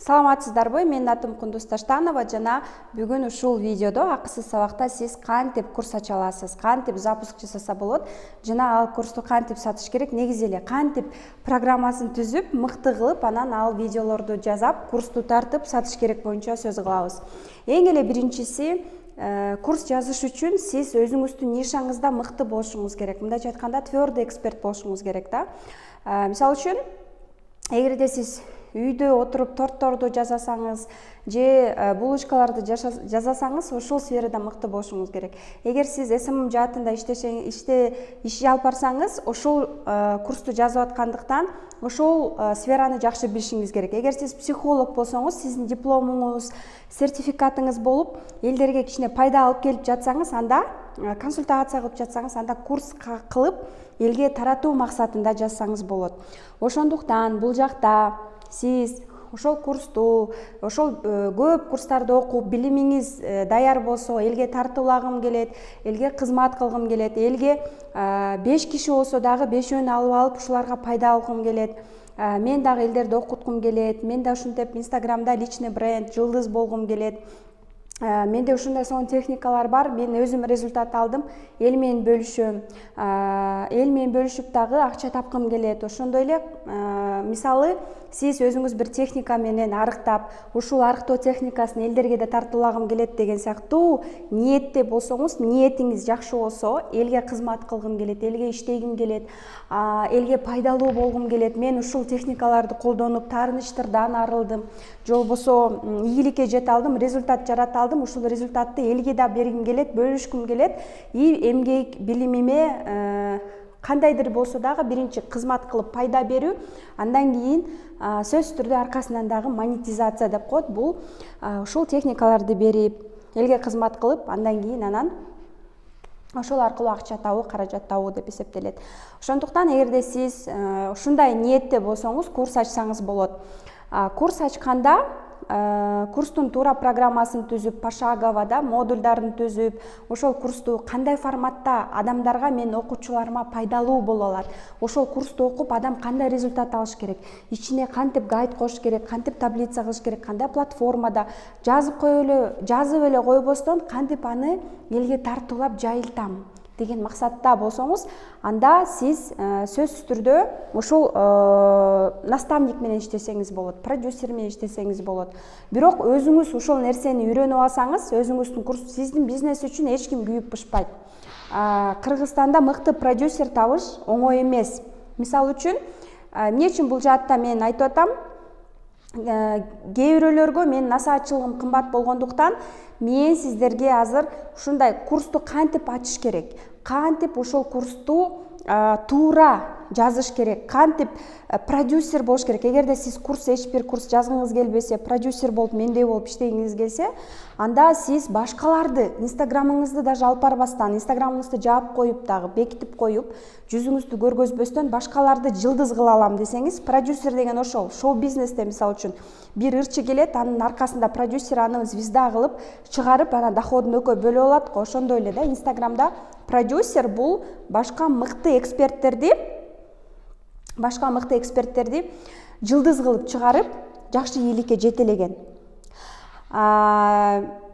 Саламатсыздарбы? Менин атым Кундуз Таштанова жана бүгүн ушул видеодо акысыз сабакта сиз кантип курс ача аласыз, кантип запуск жасаса болот жана ал курсту кантип сатыш керек, негизи эле кантип программасын түзүп, мыкты кылып, анан ал видеолорду жасап, курсту тартып сатыш керек боюнча сөз кылабыз. Эң эле биринчиси курс жазыш үчүн сиз өзүңүздүн нишаңызда мыкты болушуңуз керек. Мындайча айтканда, твёрдый эксперт болушуңуз керек да. Мисалы үчүн, эгерде сиз үйдө отуруп тортторду жасасаңыз же булочкаларды жасасаңыз, ошол сферада мыкты болушуңуз керек. Эгер сиз СММ жаатында иш алып барсаңыз, ошол курсту жазып аткандыктан ошол сфераны жакшы билишиңиз керек. Эгер сиз психолог болсоңуз, сиздин дипломуңуз, сертификатыңыз болуп, элдерге кичине пайда алып келип жатсаңыз, анда консультация кылып жатсаңыз, анда курс кылып элге таратуу максатында жазсаңыз болот. Ошондуктан бул жакта сиз ошол курсту, ошол көп курстарды окуп, билимиңиз даяр болсо, элге тартуулагым келет, элге кызмат кылгым келет, элге 5 киши болсо дагы 5-өн алып, ушуларга пайда алгым келет. Мен дагы элдерди окуткум келет, мен да ушинтип Инстаграмда личный бренд, жылдыз болгум келет. Менде ушундай сонун техникалар бар, мен өзүм результат алдым, эл менен бөлүшөм. Эл менен бөлүшүп дагы акча тапкым келет. Ошондой эле, мисалы, сиз өзүңүз бир техника менен арыктап, ушул арыктоо техникасын элдерге да тартуулагым келет деген сыяктуу ниетте болсоңуз, ниетиңиз жакшы болсо, элге кызмат кылгым келет, элге иштегим келет, элге пайдалуу болгум келет, мен ушул техникаларды колдонуп таарынычтардан арылдым, же болбосо ийгиликке жете алдым, результат жарата алдым, ушул результатты элге да бергим келет, бөлүшкүм келет, эмгек билимиме кандайдыр болсо дагы биринчи кызмат кылып пайда берүү, андан кийин сөзсүз түрдө аркасынан дагы монетизация деп коет. Бул ушул техникаларды берип, элге кызмат кылып, андан кийин анан ошол аркылуу акча табуу, каражат табуу деп эсептелет. Ошондуктан эгерде сиз ушундай ниетте болсоңуз, курс ачсаңыз болот. Курс ачканда курстун туура программасын түзүп, пошагово да модулдарын түзүп, ошол курсту кандай форматта адамдарга, мен окуучуларыма пайдалуу боло алат, ошол курсту окуп адам кандай результат алыш керек, ичине кантип гайд коюш керек, кантип таблица кылыш керек, кандай платформада жазып эле койбостон кантип аны элге тартуулап жайылтам деген максатта болсоңуз, анда сиз сөзсүз түрдө ошол наставник менен иштесеңиз болот, продюсер менен иштесеңиз болот. Бирок өзүңүз ошол нерсени үйрөнүп алсаңыз, өзүңүздүн курс, сиздин бизнес үчүн эч ким күйүп бышпайт. Кыргызстанда мыкты продюсер табыш оңой эмес. Мисалы үчүн, эмне үчүн бул жаатта мен айтып атам? Кээ бирөөлөргө менин насаатчылыгым кымбат болгондуктан, мен сиздерге азыр ушундай курсту кантип ачыш керек, кантип ошол курсту туура жазыш керек, кантип продюсер болуш керек. Эгерде сиз эч бир курс жазгыңыз келбесе, продюсер болуп, мендей болуп иштегиңиз келсе, анда сиз башкаларды инстаграмыңызды даже алып барбастан, инстаграмыңызды жаап коюп дагы, бекитип коюп, жүзүңүздү көргөзбөстөн башкаларды жылдыз кыла алам десеңиз, продюсер деген ошол шоу-бизнесте мисалы үчүн бир ырчы келет, анын аркасында продюсер аны звезда кылып чыгарып, анан доходун экөө бөлүп алат го. Ошондой эле да, Инстаграмда продюсер бул башка мыкты эксперттерди жылдыз кылып чыгарып, жакшы ийгиликке жетелеген.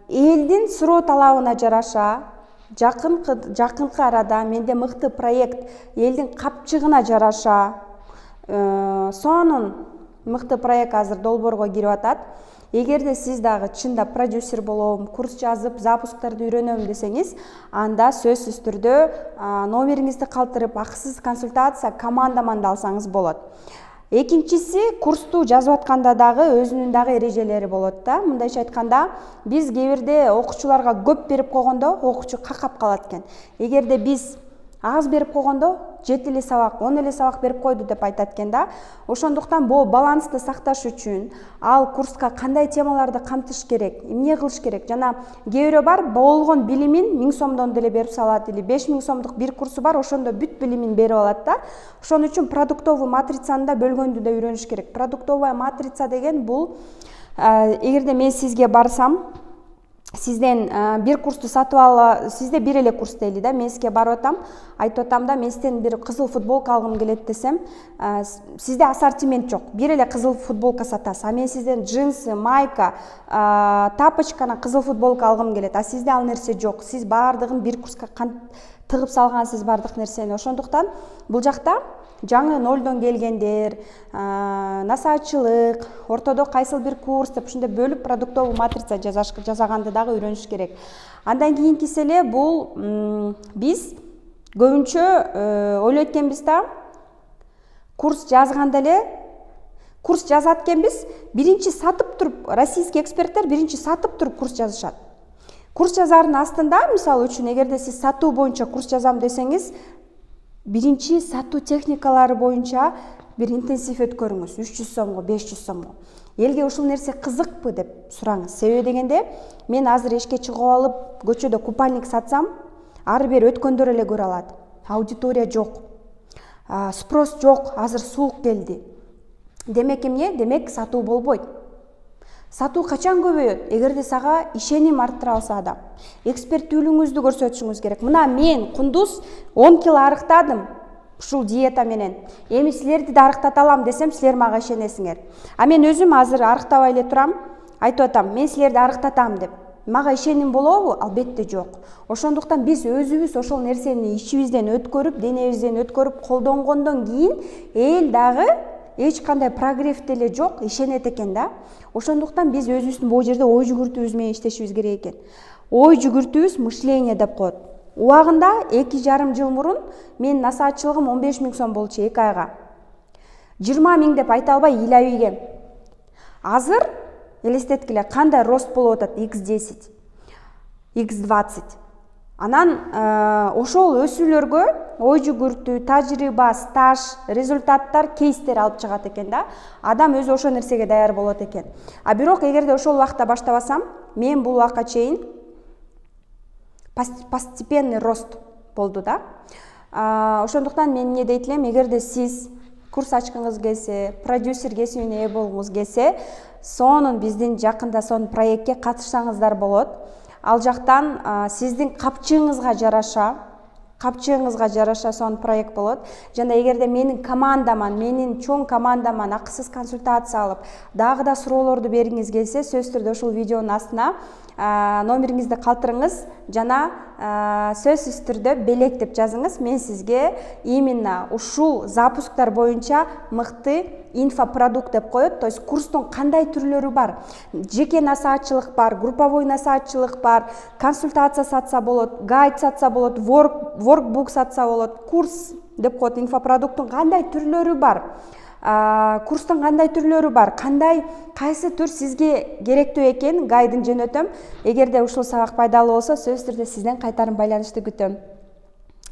Элдин суроо талабына жараша, жакынкы арада менде мыкты проект, элдин капчыгына жараша, сонун мыкты проект азыр долбоорго кирип атат. Эгерде сиз дагы чында продюсер болом, курс жазып, запусктарды үйрөнөм десеңиз, анда сөзсүз түрдө номериңизди калтырып, акысыз консультация командаман алсаңыз болот. Экинчиси, курсту жазып атканда дагы өзүнүн дагы эрежелери болот да. Мындайча айтканда, биз кээ бирде окуучуларга көп берип койгондо, окуучу какап калат экен. Эгерде биз аз берип койгондо, 7 эле сабак, 10 эле сабак берип койду деп айтат экен да. Ошондуктан бул балансты сакташ үчүн ал курска кандай темаларды камтыш керек, эмне кылыш керек? Жана кээ бирөө бар, болгон билимин 1000 сомдон деле берип салат, или 5000 сомдук бир курсу бар, ошондо бүт билимин берип алат да. Ошон үчүн продуктовый матрицаны да бөлгөндү да үйрөнүш керек. Продуктовая матрица деген бул, эгерде мен сизге барсам, сизден бир курсту сатып ала, сизде бир эле курс дейли да, мен сизге барып атам, айтып атам да, мен сизден бир кызыл футболка алгым келет десем, сизде ассортимент жок, бир эле кызыл футболка сатасыз, а мен сизден джинсы, майка, тапочканы кызыл футболка алгым келет, а сизде ал нерсе жок, сиз баардыгын бир курска тыгып салгансыз баардык нерсени. Ошондуктан бул жакта жаңы нолдон келгендер, насаатчылык, ортодо кайсыл бир курс деп ушундай бөлүп продуктовый матрица жасаганды дагы үйрөнүш керек. Андан кийинкиси эле бул биз көбүнчө ойлойт экенбиз да, курс жазганда эле, курс жазат экенбиз, биринчи сатып туруп, российский эксперттер биринчи сатып туруп курс жазышат. Курс жазаардын астында, мисалы үчүн, эгерде сиз сатуу боюнча курс жазам десеңиз, биринчи сатуу техникалары боюнча бир интенсив өткөрүңүз, 300 сомго, 500 сомго. Элге ушул нерсе кызыкпы деп сураңыз. Себеби дегенде, мен азыр эшикке чыгып алып, көчөдө купальник сатсам, ары бери өткөндөр эле көрө алат. Аудитория жок. Спрос жок, азыр суук келди. Демек эмне? Демек сатуу болбойт. Сатуу качан көбөйөт? Эгерде сага ишеним арттыра алса адам. Эксперттүүлүгүңүздү көрсөтүшүңүз керек. Мына мен Кундуз 10 кило арыктадым ушул диета менен. Эми силерди да арыктата алам десем, силер мага ишенесиңер. А мен өзүм азыр арыктабай эле турам, айтып атам, мен силерди арыктатам деп. Мага ишеним болобу? Албетте жок. Ошондуктан биз өзүбүз ошол нерсени ичибизден өткөрүп, денебизден өткөрүп колдонгондон кийин эл дагы эч кандай прогресс деле жок, ишенет экен да. Ошондуктан биз өзүбүздүн бул жерде ой жүгүртүүбүз менен иштешибиз керек экен. Ой жүгүртүүбүз мышление деп коет. Убагында 2,5 жыл мурун менин насаатчылыгым 15 000 сом болчу 2 айга. 20 000 деп айта албай илабийгем. Азыр элестеткиле кандай рост болуп атат, x10, x20. Анан ошол өсүүлөргө ой жүгүртүү, тажрыйба, стаж, результаттар, кейстер алып чыгат экен да. Адам өзү ошол нерсеге даяр болот экен. А бирок эгерде ошол убакта баштабасам, мен бул убакка чейин постепенный рост болду да. Ошондуктан мен эмне дейт элем, эгерде сиз курс ачкыңыз келсе, продюсер кесибине ээ болгуңуз келсе, сонун биздин жакында сонун проектке катышсаңыздар болот. Ал жактан сиздин капчыгыңызга жараша сонун проект болот. Жана эгерде менин командаман, менин чоң командаман акысыз консультация алып, дагы да суроолорду бергиңиз келсе, сөзсүз түрдө ушул видеонун астына номериңизди калтырыңыз жана сөзсүз түрдө белек деп жазыңыз. Мен сизге именно ушул запусктар боюнча мыкты инфопродукт деп коет. То есть курстун кандай түрлөрү бар? Жеке насаатчылык бар, групповой насаатчылык бар, консультация сатса болот, гайд сатса болот, workbook сатса болот, курс деп коет. Инфопродукттун кандай түрлөрү бар? Курстун кандай түрлөрү бар? Кайсы түр сизге керектүү экен? Гайдын жөнөтөм. Эгерде ушул сабак пайдалуу болсо, сөзсүз түрдө сизден кайтарым байланышты күтөм.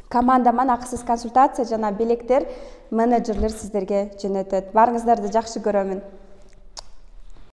Командаман акысыз консультация жана белектер менеджерлер сиздерге жөнөтөт. Барыңыздарды жакшы көрөмүн.